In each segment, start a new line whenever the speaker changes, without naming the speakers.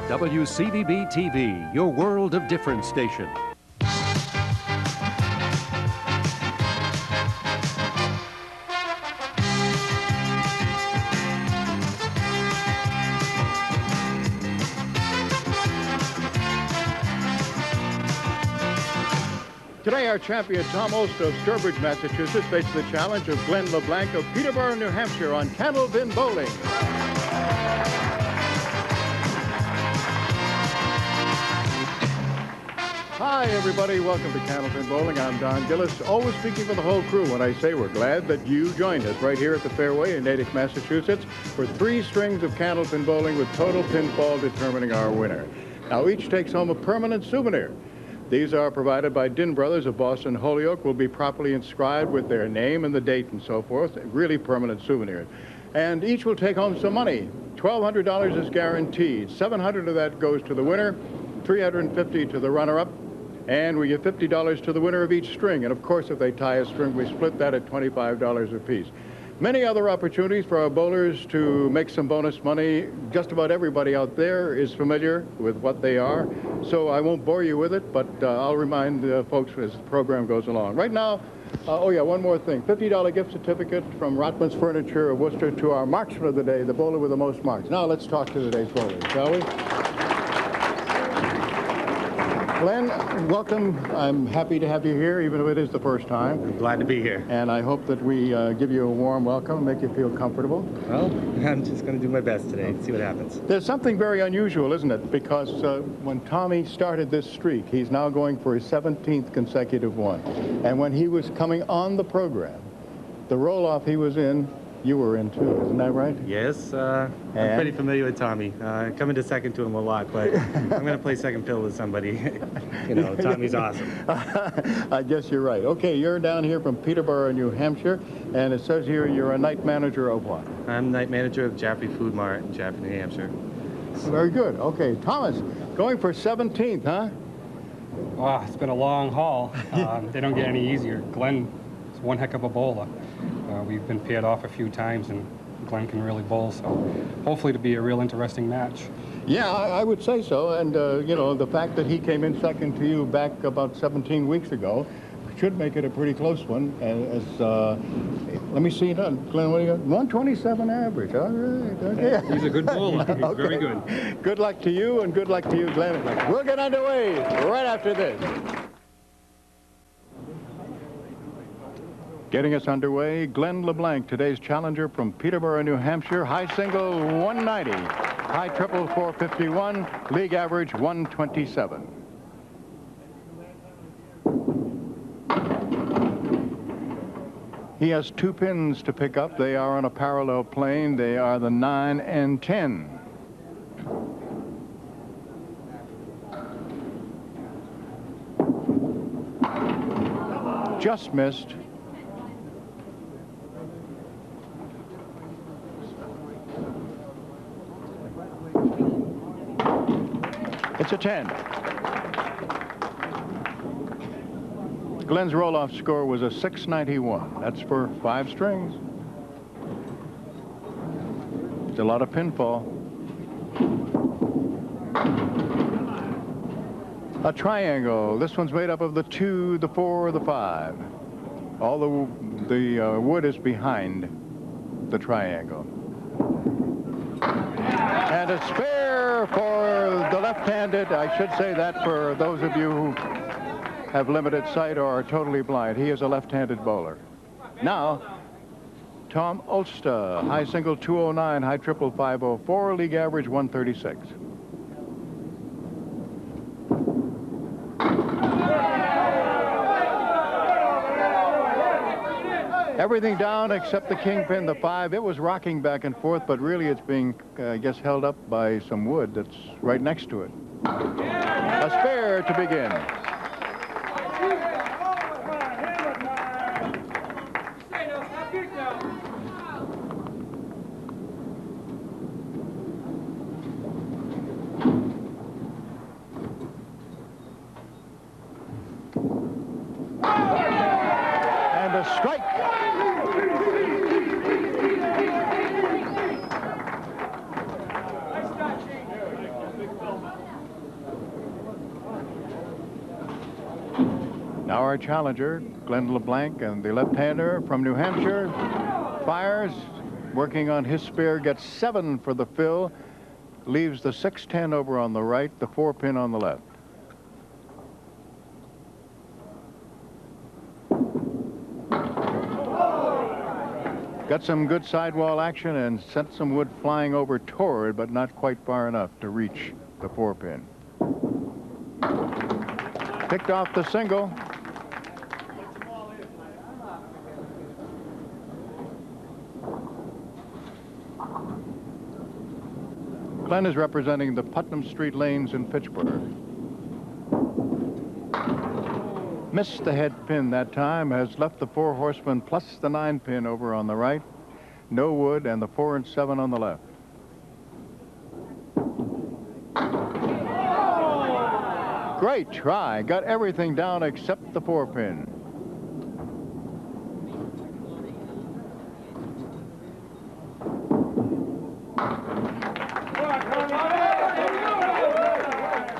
WCVB-TV, your world of difference station.
Today, our champion, Tom Olszta of Sturbridge, Massachusetts, faces the challenge of Glenn LeBlanc of Peterborough, New Hampshire on Candlepin bowling. Hi, everybody. Welcome to Candlepin Bowling. I'm Don Gillis, always speaking for the whole crew when I say we're glad that you joined us right here at the fairway in Natick, Massachusetts for 3 strings of Candlepin bowling with total pinfall determining our winner. Now, each takes home a permanent souvenir. These are provided by Din Brothers of Boston. Holyoke will be properly inscribed with their name and the date and so forth. Really permanent souvenir. And each will take home some money. $1,200 is guaranteed. $700 of that goes to the winner, $350 to the runner-up, and we give $50 to the winner of each string. And of course, if they tie a string, we split that at $25 apiece. Many other opportunities for our bowlers to make some bonus money. Just about everybody out there is familiar with what they are, so I won't bore you with it, but I'll remind folks as the program goes along. Right now, oh yeah, one more thing. $50 gift certificate from Rotman's Furniture of Worcester to our marksman of the day, the bowler with the most marks. Now let's talk to today's bowler, shall we? Glenn, welcome. I'm happy to have you here, even if it is the first time.
I'm glad to be here.
And I hope that we give you a warm welcome and make you feel comfortable.
Well, I'm just going to do my best today and see what happens.
There's something very unusual, isn't it? Because when Tommy started this streak, he's now going for his 17th consecutive one. And when he was coming on the program, the roll-off he was in, you were in too, isn't that right?
Yes, I'm pretty familiar with Tommy. Coming to second to him a lot, but I'm going to play second fiddle with somebody. You know, Tommy's awesome.
I guess you're right. Okay, you're down here from Peterborough, New Hampshire, and it says here you're a night manager of what?
I'm night manager of Jaffrey Food Mart in Jaffrey, New Hampshire.
Very good. Okay, Thomas, going for 17th, huh?
Wow, it's been a long haul. They don't get any easier. Glenn is one heck of a bowler. We've been paired off a few times, and Glenn can really bowl, so hopefully to be a real interesting match.
Yeah, I would say so, and you know, the fact that he came in second to you back about 17 weeks ago should make it a pretty close one. Let me see, Glenn, what do you got? 127 average, all right, okay.
He's a good bowler, he's
Okay.
very good.
Good luck to you, and good luck to you, Glenn. We'll get underway right after this. Getting us underway, Glenn LeBlanc, today's challenger from Peterborough, New Hampshire. High single, 190. High triple, 451. League average, 127. He has 2 pins to pick up. They are on a parallel plane. They are the 9 and 10. Just missed. It's a 10. Glenn's roll-off score was a 691. That's for 5 strings. It's a lot of pinfall. A triangle. This one's made up of the 2, the 4, the 5. All the wood is behind the triangle. And a spare for the left-handed. I should say that for those of you who have limited sight or are totally blind. He is a left-handed bowler. Now, Tom Olszta, high single 209, high triple 504, league average 136. Everything down except the kingpin, the 5. It was rocking back and forth, but really it's being, I guess, held up by some wood that's right next to it. A spare to begin. And a strike. Now our challenger, Glenn LeBlanc, and the left-hander from New Hampshire, fires, working on his spare, gets 7 for the fill, leaves the 6-10 over on the right, the 4-pin on the left. Got some good sidewall action and sent some wood flying over toward, but not quite far enough to reach the 4-pin. Picked off the single. Glenn is representing the Putnam Street lanes in Pittsburgh. Missed the head pin that time, has left the 4 horsemen plus the 9-pin over on the right, no wood, and the 4 and 7 on the left. Great try, got everything down except the 4-pin.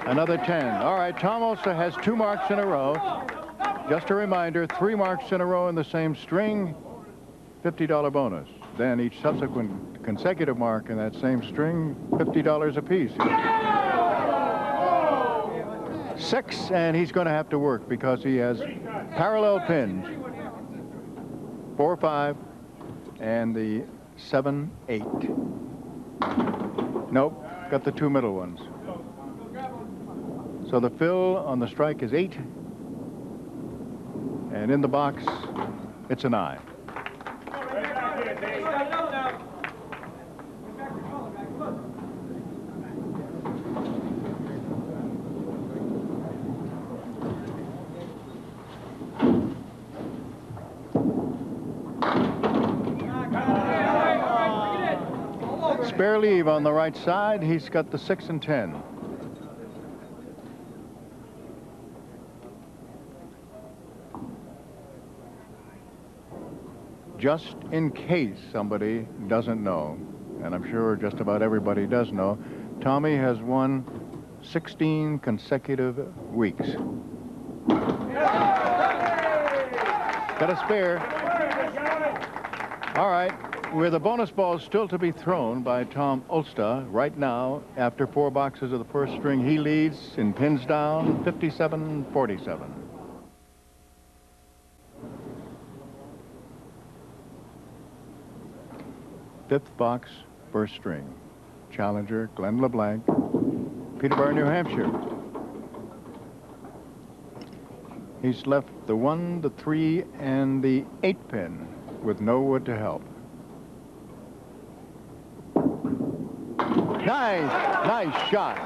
Another 10. All right, Tom Olszta has 2 marks in a row. Just a reminder, 3 marks in a row in the same string, $50 bonus. Then each subsequent consecutive mark in that same string, $50 apiece. 6, and he's going to have to work because he has parallel pins. 4, 5, and the 7, 8. Nope, got the 2 middle ones. So the fill on the strike is 8. And in the box, it's a 9. Spare leave on the right side. He's got the 6 and 10. Just in case somebody doesn't know, and I'm sure just about everybody does know, Tommy has won 16 consecutive weeks. Got a spare. All right, with the bonus ball still to be thrown by Tom Olszta right now, after 4 boxes of the first string, he leads in pins down, 57-47. Fifth box, first string. Challenger, Glenn LeBlanc, Peterborough, New Hampshire. He's left the 1, the 3, and the 8-pin with no wood to help. Nice shot.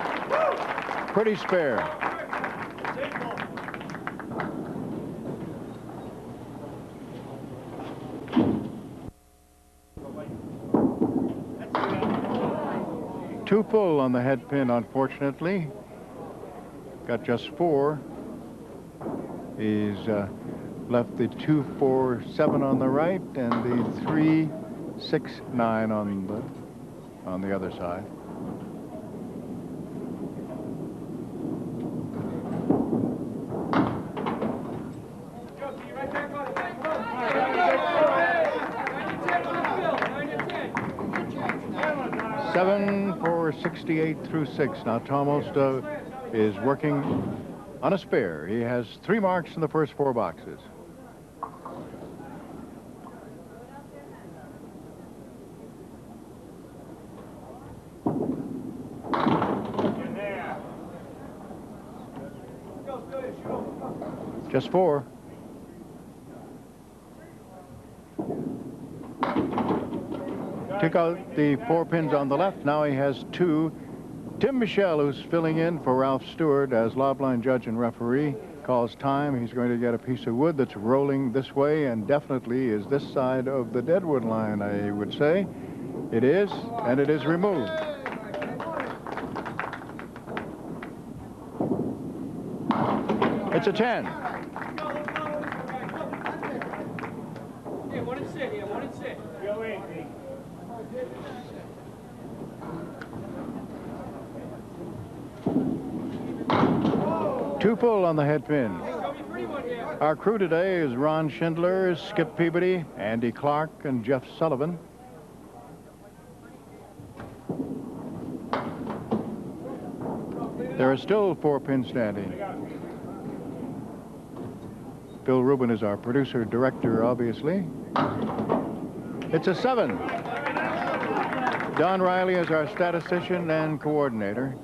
Pretty spare. Too full on the head pin, unfortunately. Got just 4. He's left the 2, 4, 7 on the right and the 3, 6, 9 on the other side. Seven for 68 through 6. Now Tom Olszta is working on a spare. He has 3 marks in the first 4 boxes. Just 4. Took out the 4 pins on the left. Now he has 2. Tim Michel, who's filling in for Ralph Stewart as lob line judge and referee, calls time. He's going to get a piece of wood that's rolling this way and definitely is this side of the deadwood line, I would say. It is, and it is removed. It's a 10.
Here, 1 and 6. Here, 1 and 6. Go in.
2 full on the head pin.
Show me pretty one here.
Our crew today is Ron Schindler, Skip Peabody, Andy Clark, and Jeff Sullivan. There are still 4 pins standing. Bill Rubin is our producer, director, obviously. It's a 7. Don Riley is our statistician and coordinator.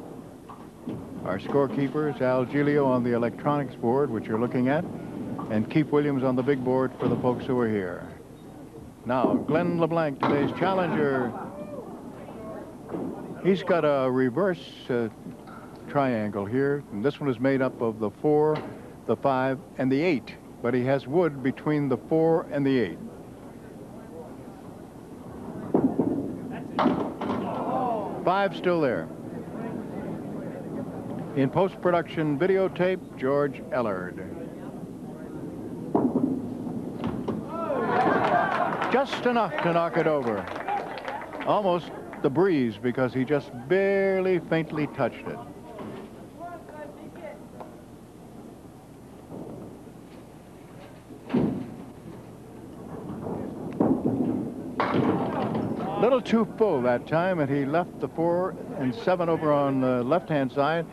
Our scorekeeper is Al Giglio on the electronics board, which you're looking at, and Keith Williams on the big board for the folks who are here. Now, Glenn LeBlanc, today's challenger. He's got a reverse triangle here, and this one is made up of the 4, the 5, and the 8, but he has wood between the 4 and the 8. Five still there. In post-production videotape, George Ellard. Just enough to knock it over. Almost the breeze, because he just barely faintly touched it. Little too full that time, and he left the 4 and 7 over on the left-hand side,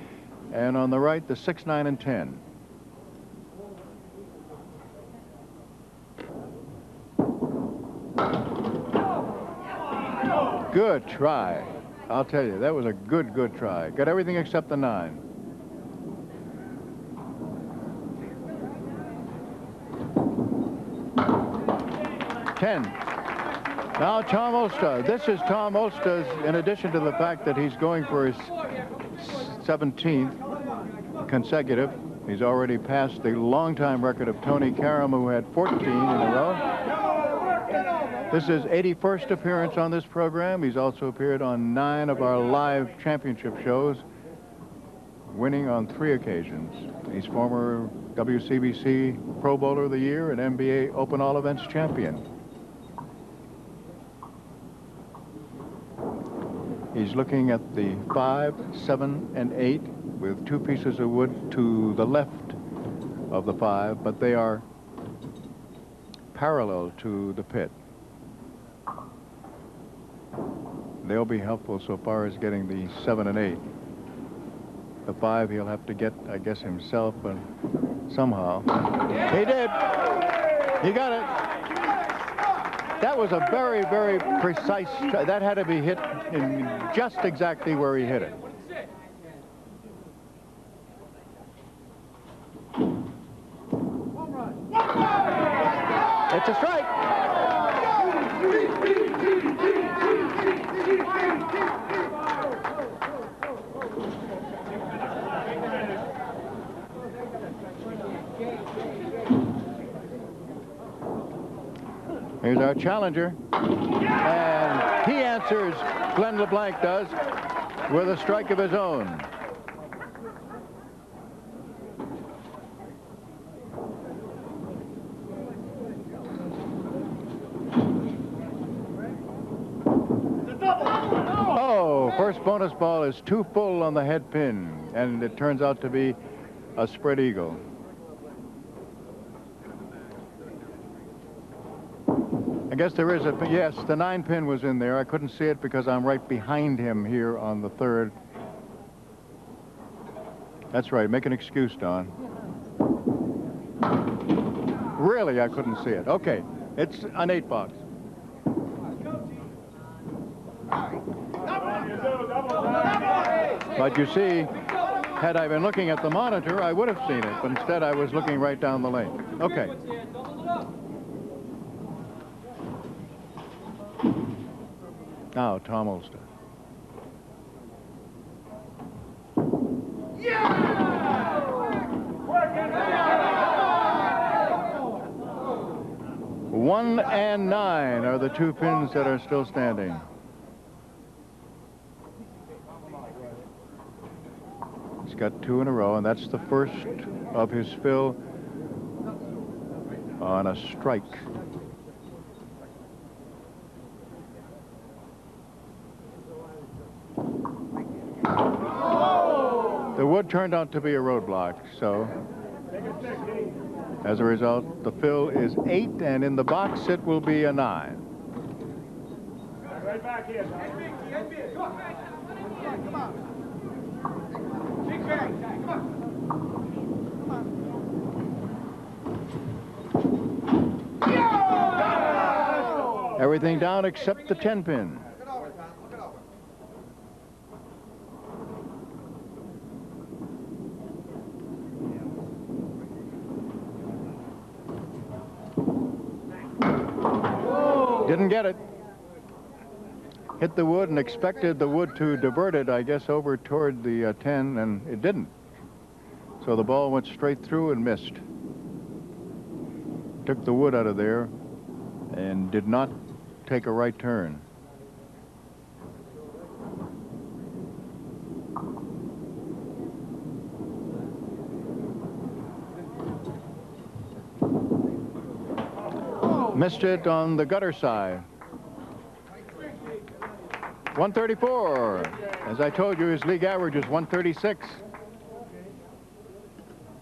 and on the right, the 6, 9, and 10. Good try. I'll tell you, that was a good try. Got everything except the 9. Now Tom Olszta. This is Tom Olszta's, in addition to the fact that he's going for his 17th consecutive. He's already passed the longtime record of Tony Karam, who had 14 in a row. This is 81st appearance on this program. He's also appeared on 9 of our live championship shows, winning on 3 occasions. He's former WCBC Pro Bowler of the Year and NBA Open All Events champion. He's looking at the 5, 7, and 8 with 2 pieces of wood to the left of the 5, but they are parallel to the pit. They'll be helpful so far as getting the 7 and 8. The 5 he'll have to get, I guess, himself, but somehow. He did. He got it. That was a very precise, that had to be hit in just exactly where he hit it. It's a strike. Here's our challenger, and he answers, Glenn LeBlanc does, with a strike of his own. Oh, first bonus ball is too full on the head pin, and it turns out to be a spread eagle. I guess there is a, yes, the 9 pin was in there. I couldn't see it because I'm right behind him here on the 3rd. That's right, make an excuse, Don. Really, I couldn't see it. Okay, it's an 8 box. But you see, had I been looking at the monitor, I would have seen it, but instead I was looking right down the lane. Okay. Now, Tom Olszta. Yeah! 1 and 9 are the 2 pins that are still standing. He's got 2 in a row, and that's the first of his fill on a strike. The wood turned out to be a roadblock, so As a result, the fill is 8, and in the box it will be a 9.
Right back here. Come on. Big bang. Come on.
Everything down except the 10 pin. Didn't get it. Hit the wood and expected the wood to divert it, I guess, over toward the 10, and it didn't. So the ball went straight through and missed. Took the wood out of there and did not take a right turn. Missed it on the gutter side. 134. As I told you, his league average is 136.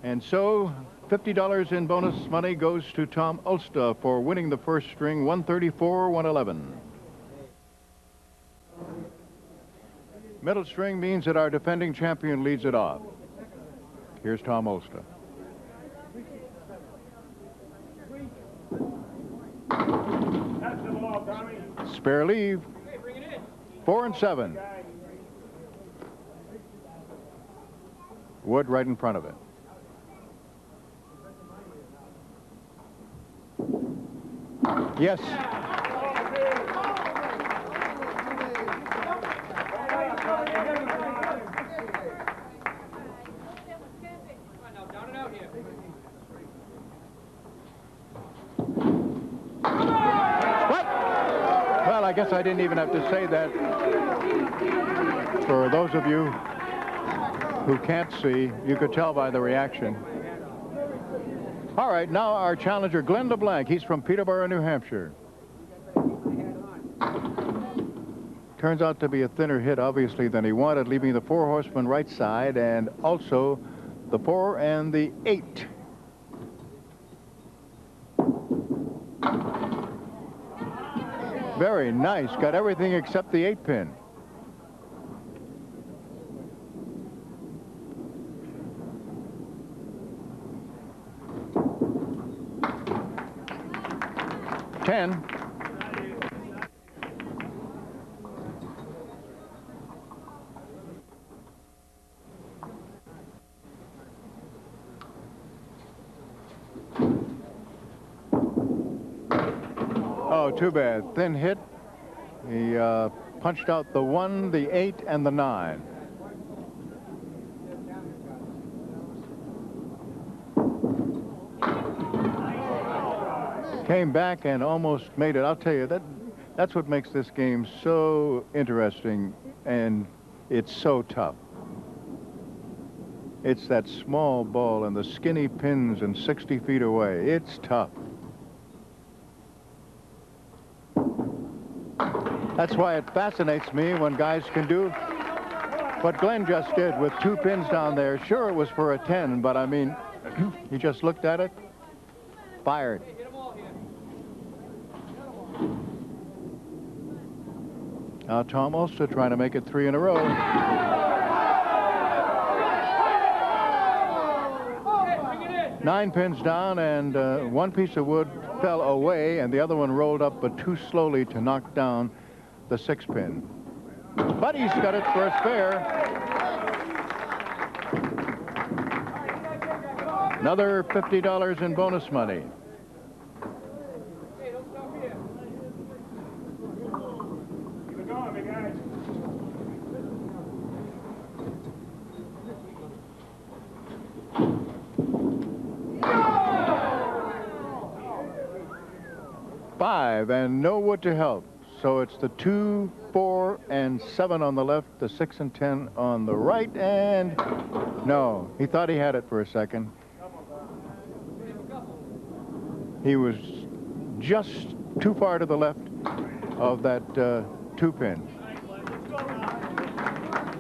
And so $50 in bonus money goes to Tom Olszta for winning the first string, 134-111. Middle string means that our defending champion leads it off. Here's Tom Olszta. Spare leave. 4 and 7. Wood right in front of it. Yes. Well, I guess I didn't even have to say that. For those of you who can't see, you could tell by the reaction. All right, now our challenger, Glenn LeBlanc. He's from Peterborough, New Hampshire. Turns out to be a thinner hit, obviously, than he wanted, leaving the 4 horsemen right side and also the 4 and the 8. Very nice. Got everything except the 8 pin. Ten. Oh, too bad. Thin hit. He punched out the 1, the 8, and the 9. Came back and almost made it. I'll tell you, that's what makes this game so interesting, and it's so tough. It's that small ball and the skinny pins and 60 feet away. It's tough. That's why it fascinates me when guys can do what Glenn just did with 2 pins down there. Sure, it was for a 10, but I mean, he just looked at it, fired. Now Tom Olszta trying to make it 3 in a row. Nine pins down, and 1 piece of wood fell away, and the other one rolled up, but too slowly to knock down the 6 pin. But he's got it for a spare. Another $50 in bonus money.
Hey, don't stop here. Keep it going, big guys.
Five, and no wood to help. So it's the 2, 4, and 7 on the left, the 6 and 10 on the right, and no, he thought he had it for a second. He was just too far to the left of that 2 pin.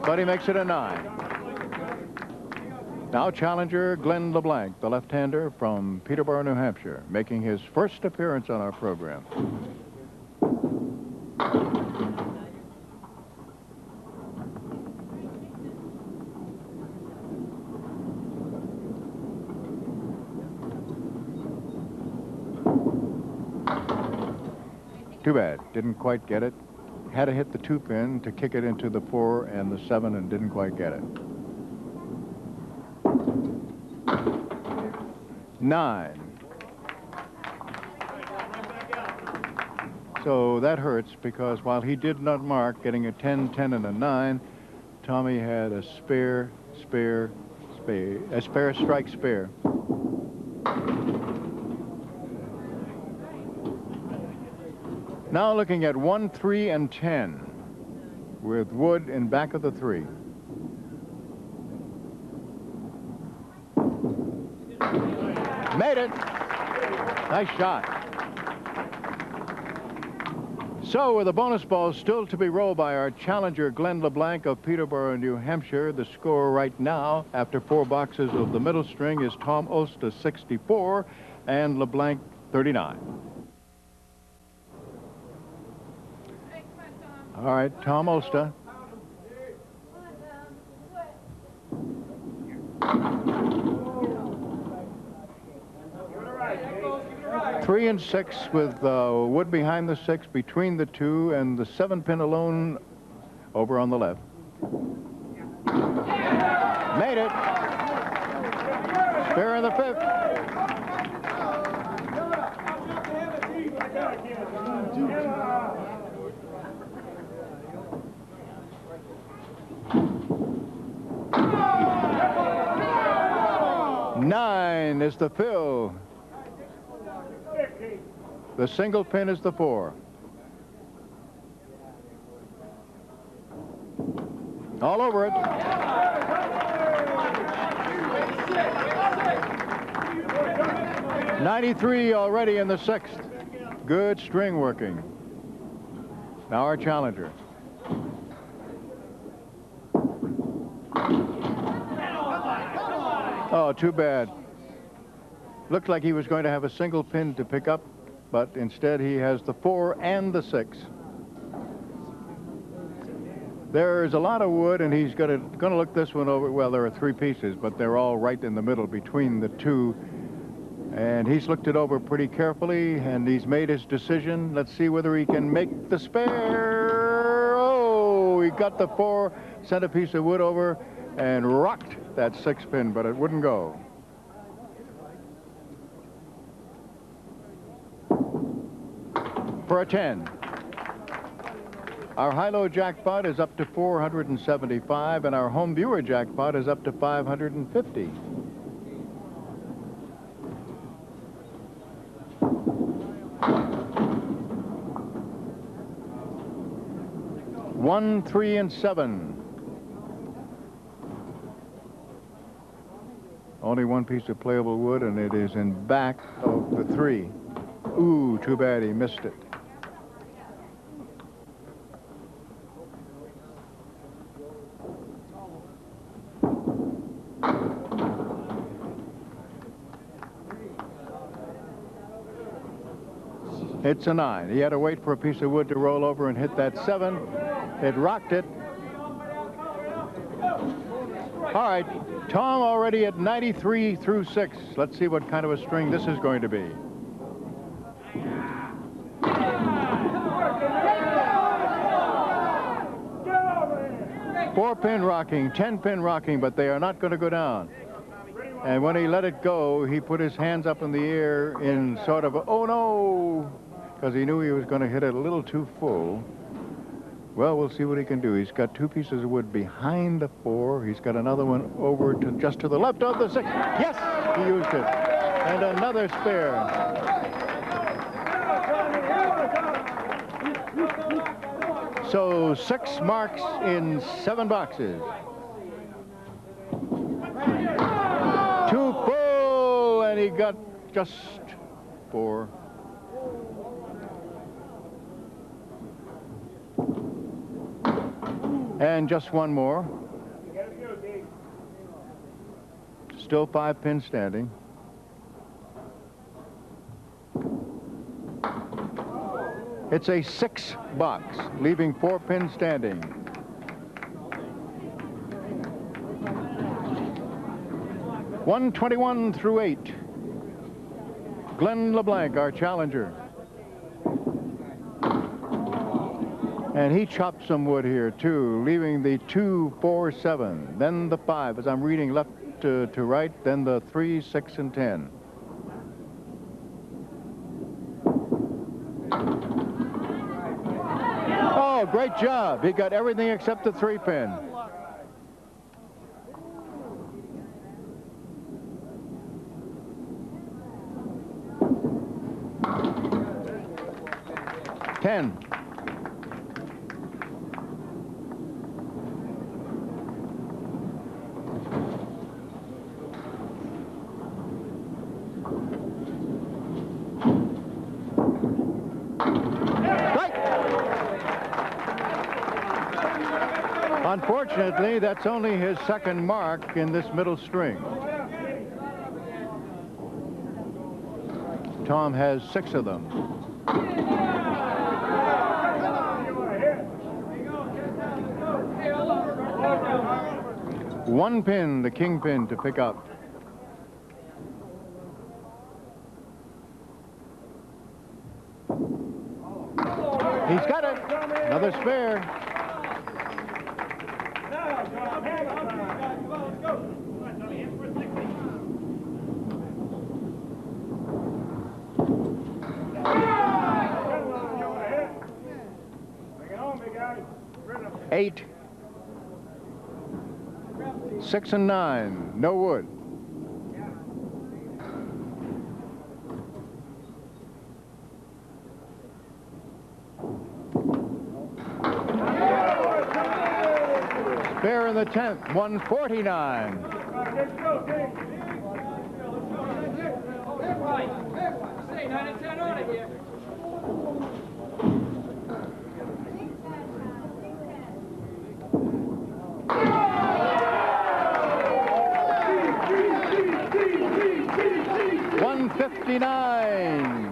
But he makes it a 9. Now challenger Glenn LeBlanc, the left-hander from Peterborough, New Hampshire, making his first appearance on our program. Too bad, didn't quite get it. Had to hit the 2-pin to kick it into the 4 and the 7 and didn't quite get it. 9. So that hurts because while he did not mark, getting a 10, 10, and a 9, Tommy had a spare strike spare. Now looking at 1, 3, and 10 with wood in back of the 3. Made it. Nice shot. So with the bonus ball still to be rolled by our challenger Glenn LeBlanc of Peterborough, New Hampshire, the score right now after 4 boxes of the middle string is Tom Olszta 64 and LeBlanc 39. All right, Tom Olszta. Three and 6 with wood behind the 6, between the 2, and the 7-pin alone over on the left. Made it. Spare in the 5th. Nine is the fill. The single pin is the 4. All over it. .93 already in the 6th. Good string working. Now our challenger. Oh, too bad. Looked like he was going to have a single pin to pick up, but instead he has the 4 and the 6. There's a lot of wood, and he's going to look this one over. Well, there are 3 pieces, but they're all right in the middle between the 2. And he's looked it over pretty carefully, and he's made his decision. Let's see whether he can make the spare. Oh, he got the 4, sent a piece of wood over, and rocked that 6-pin, but it wouldn't go. For a 10. Our high-low jackpot is up to 475, and our home viewer jackpot is up to 550. One, 3, and 7. Only one piece of playable wood, and it is in back of the 3. Ooh, too bad he missed it. It's a 9. He had to wait for a piece of wood to roll over and hit that 7. It rocked it. All right, Tom already at 93 through 6. Let's see what kind of a string this is going to be. Four-pin rocking, 10-pin rocking, but they are not going to go down. And when he let it go, he put his hands up in the air in sort of a, oh no, because he knew he was going to hit it a little too full. Well, we'll see what he can do. He's got 2 pieces of wood behind the 4. He's got another one over to just to the left of the 6. Yes, he used it. And another spare. So 6 marks in 7 boxes. 2 full, and he got just 4. And just one more. still 5 pins standing. It's a 6 box, leaving 4 pins standing. $121 through 8. Glenn LeBlanc, our challenger. And he chopped some wood here, too, leaving the 2, 4, 7. Then the 5, as I'm reading left to right, then the 3, 6, and 10. Oh, great job. He got everything except the 3 pin. $10. Unfortunately, that's only his second mark in this middle string. Tom has 6 of them. One pin, the king pin, to pick up. He's got it. Another spare. $8, 6, and 9. No wood. Spare in the 10th, $149. $159.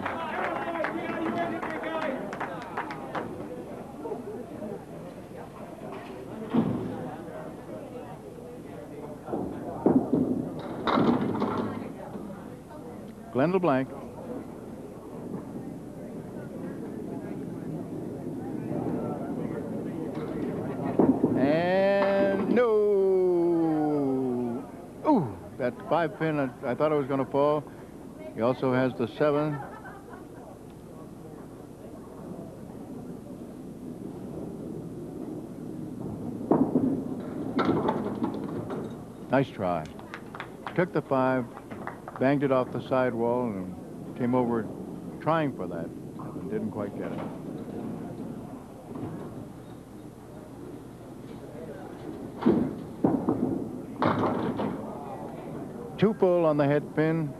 Glenn LeBlanc. And no. Ooh, that 5 pin, I thought it was going to fall. He also has the 7. Nice try. Took the 5, banged it off the sidewall, and came over trying for that, and didn't quite get it. Two full on the head pin.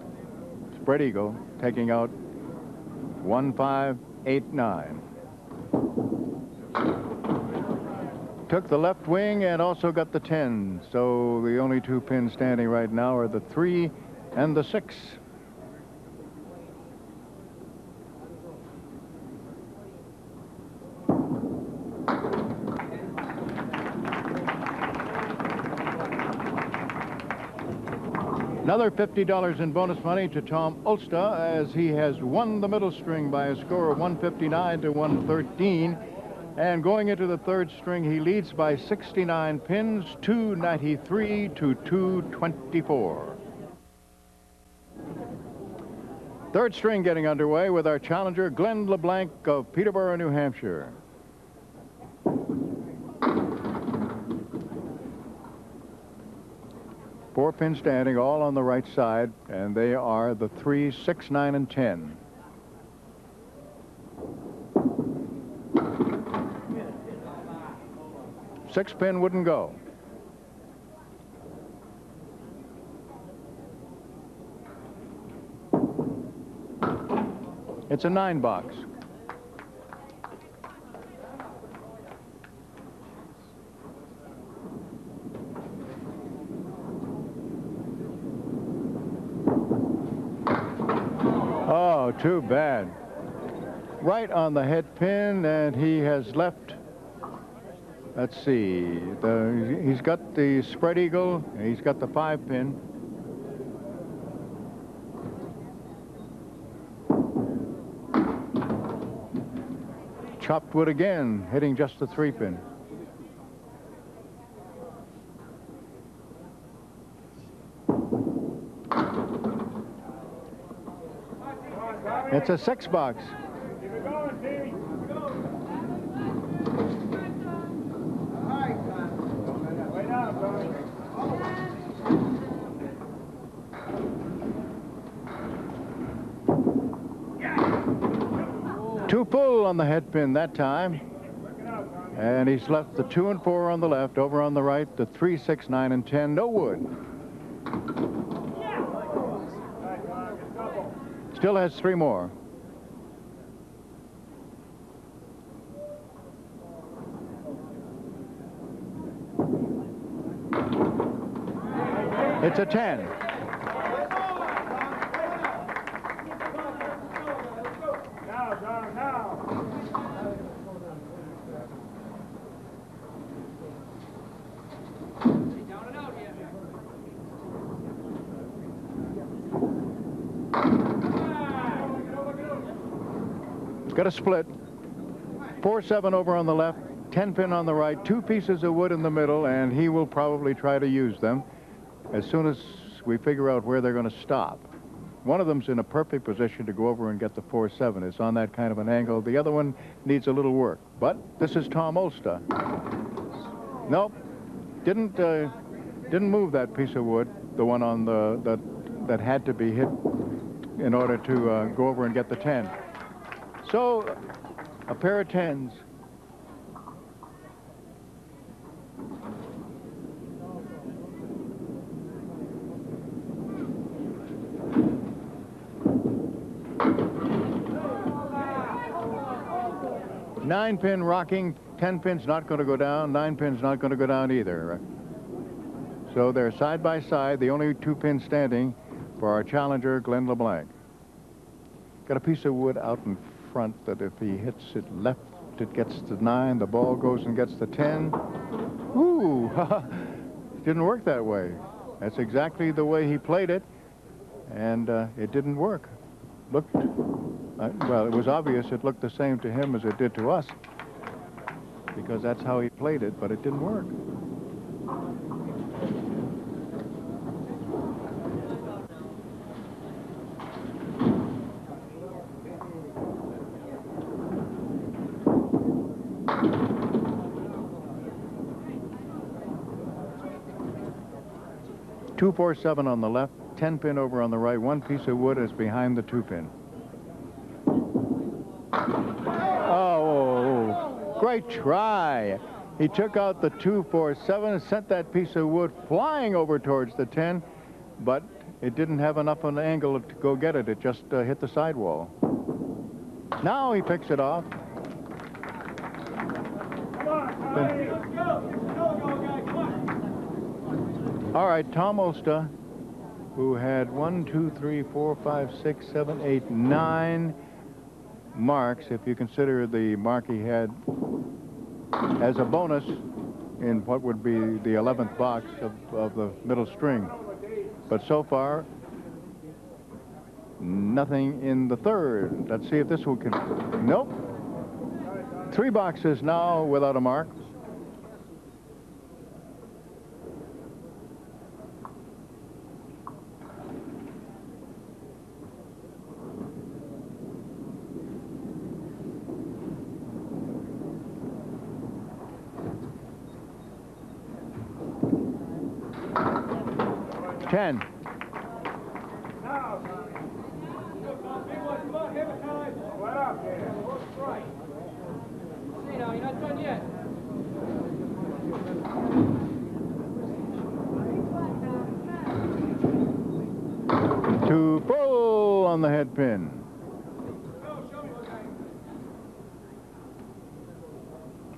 Spread eagle, taking out 1, 5, 8, 9. Took the left wing and also got the 10. So the only 2 pins standing right now are the 3 and the 6. Another $50 in bonus money to Tom Olszta, as he has won the middle string by a score of 159 to 113. And going into the 3rd string, he leads by 69 pins, 293 to 224. 3rd string getting underway with our challenger, Glenn LeBlanc of Peterborough, New Hampshire. Four pins standing, all on the right side, and they are the 3, 6, 9, and 10. Six pin wouldn't go. It's a 9 box. Oh, too bad. Right on the head pin, and he has left. Let's see. He's got the spread eagle. He's got the 5-pin. Chopped wood again, hitting just the 3-pin. It's a 6-box.
Keep it going, Davey. Keep it going. Way down, Tony.
Two pull on the head pin that time. And he's left the 2 and 4 on the left, over on the right, the 3, 6, 9, and 10. No wood. Still has 3 more. It's a 10.
Now, John, now.
Got a split. 4-7 over on the left, 10-pin on the right, 2 pieces of wood in the middle, and he will probably try to use them as soon as we figure out where they're going to stop. One of them's in a perfect position to go over and get the 4-7. It's on that kind of an angle. The other one needs a little work. But this is Tom Olszta. Nope, didn't move that piece of wood, the one on that had to be hit in order to go over and get the 10. So, a pair of 10s. Nine-pin rocking, 10-pin's not going to go down, 9-pin's not going to go down either. So they're side by side, the only 2 pins standing for our challenger, Glenn LeBlanc. Got a piece of wood out in front that if he hits it left, it gets the 9, the ball goes and gets the 10. Ooh, didn't work that way. That's exactly the way he played it, and it didn't work. Looked, well, it was obvious it looked the same to him as it did to us, because that's how he played it, but it didn't work. Two, 4, 7 on the left, 10-pin over on the right. 1 piece of wood is behind the 2-pin. Oh, great try. He took out the 2, 4, 7 and sent that piece of wood flying over towards the 10, but it didn't have enough of an angle to go get it. It just hit the sidewall. Now he picks it off.
Come on, Tommy. Let's go. Go, guy. Come on.
All right, Tom Olszta, who had 1, 2, 3, 4, 5, 6, 7, 8, 9 marks, if you consider the mark he had as a bonus in what would be the 11th box of the middle string. But so far, nothing in the 3rd. Let's see if this one can... Nope. 3 boxes now without a mark. Ten.
Now, Tommy. Come on, give it time. What up there? Right. See now, you're not done yet.
To pull on the head pin.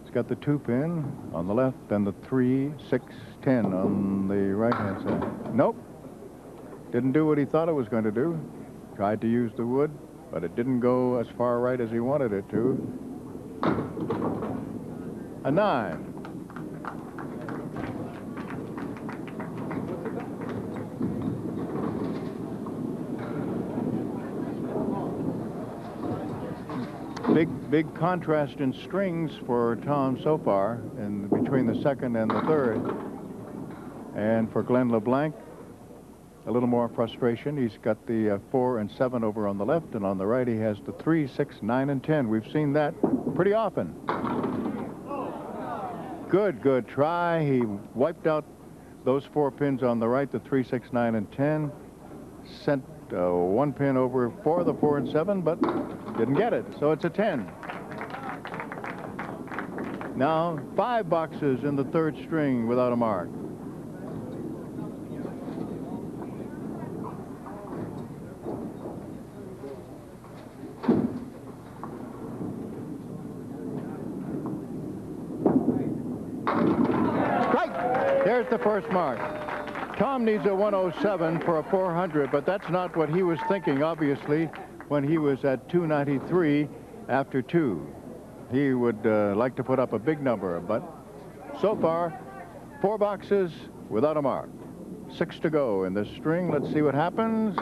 It's got the 2-pin on the left and the 3, 6, 10 on the right-hand side. Nope. Didn't do what he thought it was going to do. Tried to use the wood, but it didn't go as far right as he wanted it to. A 9. Big contrast in strings for Tom so far, and between the second and the third. And for Glenn LeBlanc, a little more frustration. He's got the 4 and 7 over on the left, and on the right he has the 3, 6, 9, and 10. We've seen that pretty often. Good try. He wiped out those 4 pins on the right, the 3, 6, 9, and 10. Sent 1 pin over for the 4 and 7, but didn't get it, so it's a 10. Now 5 boxes in the third string without a mark. Strike! There's the first mark. Tom needs a 107 for a 400, but that's not what he was thinking, obviously, when he was at 293 after 2. He would like to put up a big number, but so far, 4 boxes without a mark. 6 to go in this string. Let's see what happens.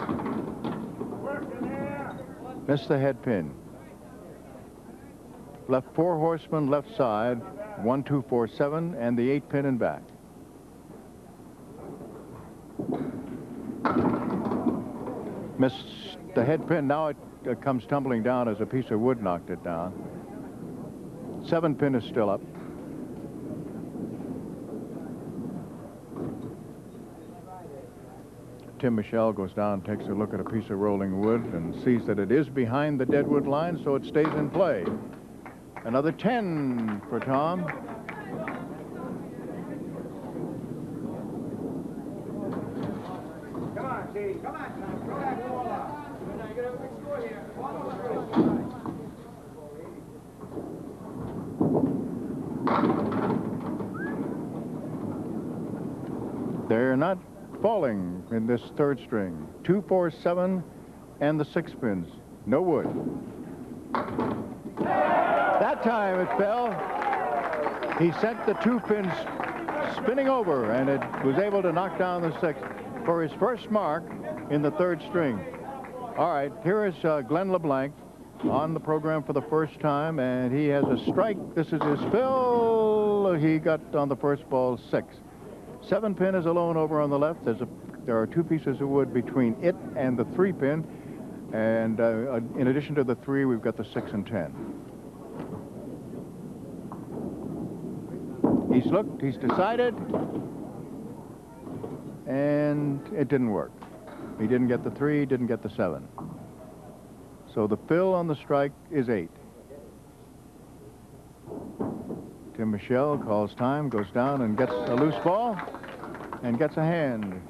Missed the head pin. Left 4 horsemen left side, 1, 2, 4, 7, and the 8 pin in back. Missed the head pin. Now it comes tumbling down as a piece of wood knocked it down. 7 pin is still up. Tim Michel goes down, takes a look at a piece of rolling wood, and sees that it is behind the deadwood line, so it stays in play. Another 10 for Tom.
Come on, T. Come on, Tom. Throw that ball up. You're going to have a big score here.
They're not falling in this third string. 2, 4, 7, and the 6 pins. No wood. That time it fell. He sent the 2 pins spinning over, and it was able to knock down the 6 for his first mark in the third string. All right, here is Glenn LeBlanc on the program for the first time, and he has a strike. This is his fill. He got on the first ball 6. 7 pin is alone over on the left. There are 2 pieces of wood between it and the 3 pin, and in addition to the 3, we've got the 6 and 10. He's looked, he's decided, and it didn't work. He didn't get the 3, didn't get the 7. So the fill on the strike is 8. Tim Michel calls time, goes down and gets a loose ball and gets a hand.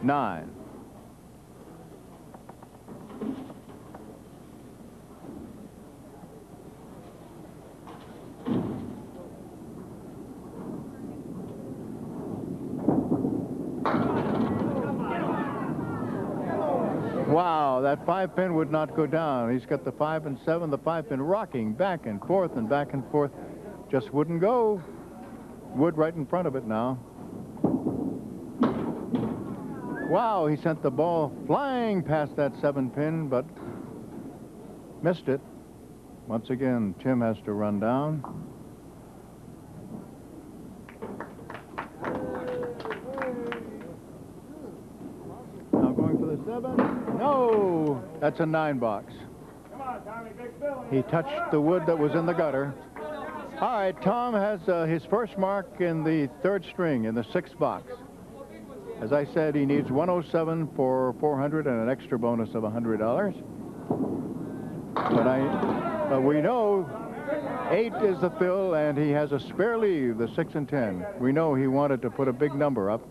Nine. Wow, that 5 pin would not go down. He's got the 5 and 7, the 5 pin rocking back and forth and back and forth. Just wouldn't go. Wood right in front of it now. Wow, he sent the ball flying past that 7 pin, but missed it. Once again, Tim has to run down. Now going for the 7. No, that's a 9 box.
Come on, Tommy, big Bill.
He touched the wood that was in the gutter. All right, Tom has his first mark in the third string in the 6th box. As I said, he needs 107 for 400 and an extra bonus of $100. But we know 8 is the fill, and he has a spare leave, the 6 and 10. We know he wanted to put a big number up,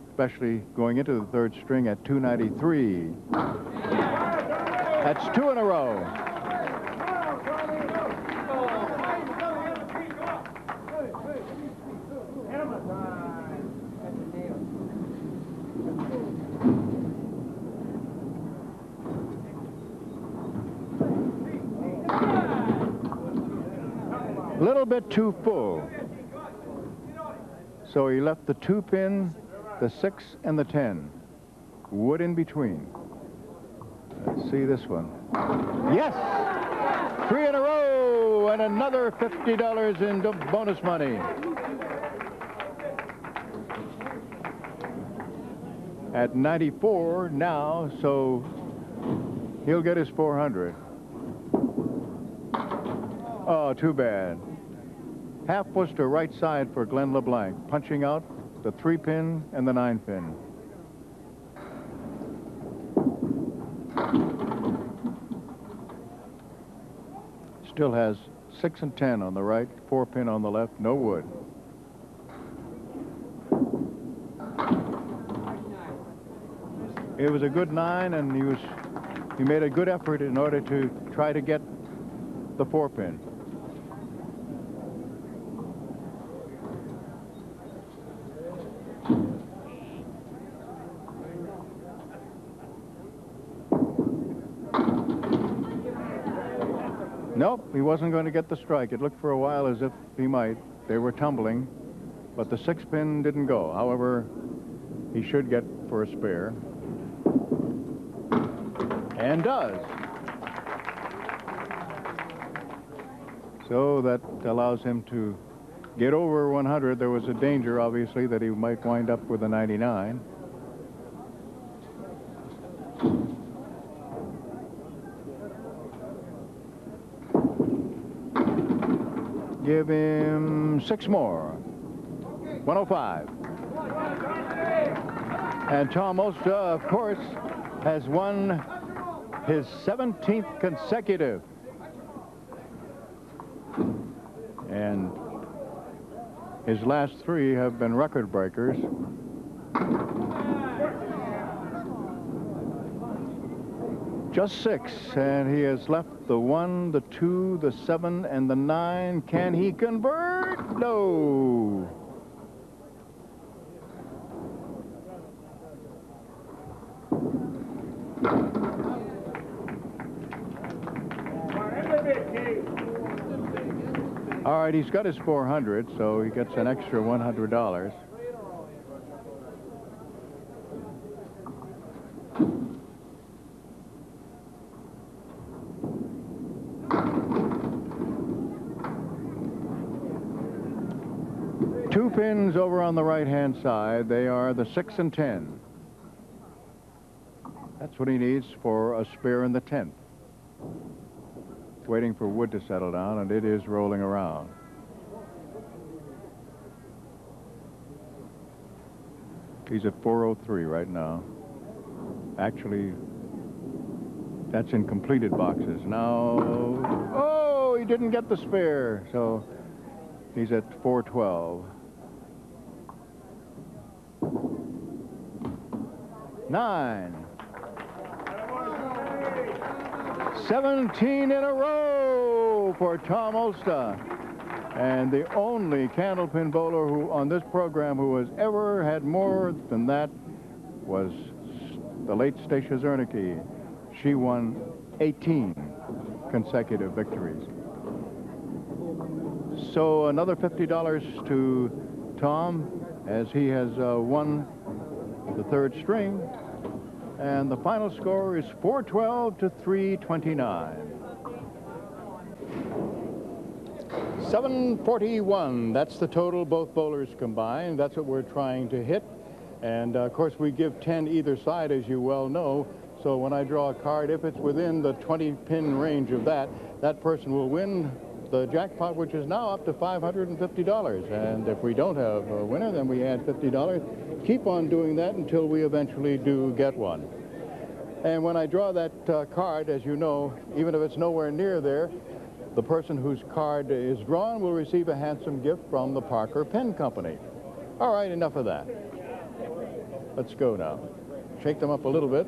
especially going into the third string at 293. That's 2 in a row. little bit too full. So he left the 2 pin, the 6, and the 10. Wood in between. Let's see this one. Yes! 3 in a row, and another $50 in bonus money. At 94 now, so he'll get his 400. Oh, too bad. Half push to right side for Glenn LeBlanc, punching out the 3 pin and the 9 pin. Still has 6 and 10 on the right, 4 pin on the left, no wood. It was a good 9, and he made a good effort in order to try to get the 4 pin. Nope, he wasn't going to get the strike. It looked for a while as if he might. They were tumbling, but the 6 pin didn't go. However, he should get for a spare. And does. So that allows him to get over 100. There was a danger, obviously, that he might wind up with a 99. Give him 6 more. 105. And Tom Olszta, of course, has won his 17th consecutive. And his last 3 have been record breakers. Just 6, and he has left the 1, the 2, the 7, and the 9. Can he convert? No. All right, he's got his 400, so he gets an extra $100. Two pins over on the right-hand side. They are the 6 and 10. That's what he needs for a spare in the 10th. Waiting for wood to settle down, and it is rolling around. He's at 403 right now. Actually, that's in completed boxes. Now, oh, he didn't get the spare, so he's at 412. 9. 17 in a row for Tom Olszta. And the only Candlepin bowler who on this program who has ever had more than that was the late Stacia Zernicke. She won 18 consecutive victories. So another $50 to Tom as he has won the 3rd string. And the final score is 412 to 329. 741, that's the total, both bowlers combined. That's what we're trying to hit. And of course we give 10 either side, as you well know. So when I draw a card, if it's within the 20-pin range of that, that person will win the jackpot, which is now up to $550. And if we don't have a winner, then we add $50. Keep on doing that until we eventually do get one. And when I draw that card, as you know, even if it's nowhere near there, the person whose card is drawn will receive a handsome gift from the Parker Pen Company. All right, enough of that. Let's go now. Shake them up a little bit.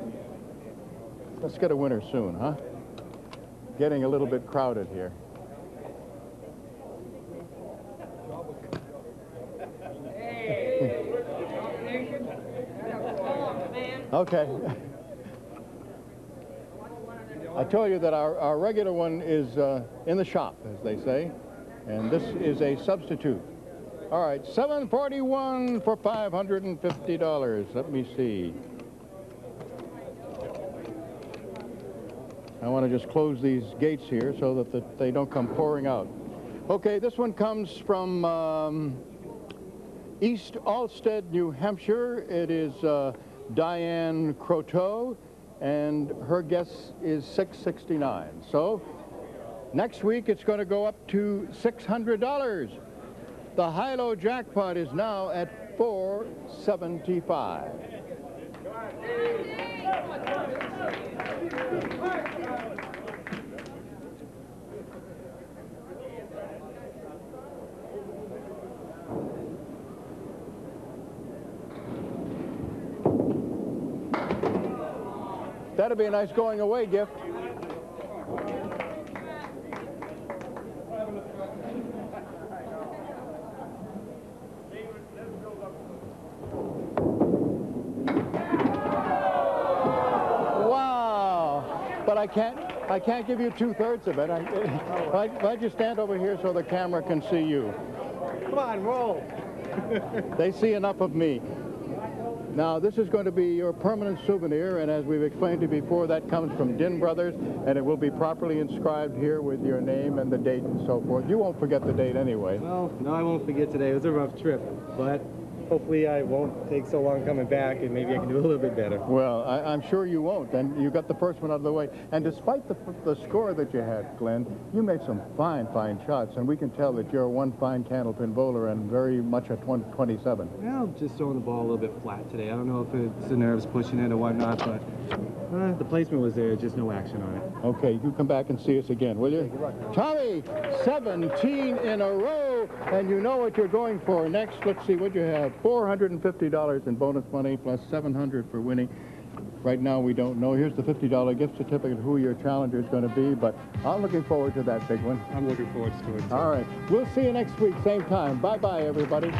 Let's get a winner soon, huh? Getting a little bit crowded here. Okay. I told you that our regular one is in the shop, as they say. And this is a substitute. All right, 741 for $550. Let me see. I want to just close these gates here so that they don't come pouring out. Okay, this one comes from East Alstead, New Hampshire. It is Diane Croteau, and her guess is $669. So next week it's going to go up to $600. The high-low jackpot is now at $475. That'd be a nice going away gift. But I can't give you 2/3 of it. If I just stand over here so the camera can see you.
Come on, roll.
They see enough of me. Now, this is going to be your permanent souvenir, and as we've explained to you before, that comes from Din Brothers, and it will be properly inscribed here with your name and the date and so forth. You won't forget the date anyway.
Well, no, I won't forget today. It was a rough trip, but hopefully I won't take so long coming back, and maybe I can do a little bit better.
Well, I'm sure you won't, and you got the first one out of the way. And despite the score that you had, Glenn, you made some fine shots, and we can tell that you're one fine candlepin bowler and very much a 27.
Well, just throwing the ball a little bit flat today. I don't know if it's the nerves pushing it or whatnot, but the placement was there, just no action on it.
Okay, you come back and see us again, will you? Tommy, 17 in a row, and you know what you're going for. Next, let's see what you have. $450 in bonus money plus $700 for winning. Right now we don't know. Here's the $50 gift certificate, who your challenger is going to be, but I'm looking forward to that big one.
I'm looking forward to it.
All right. We'll see you next week, same time. Bye-bye, everybody.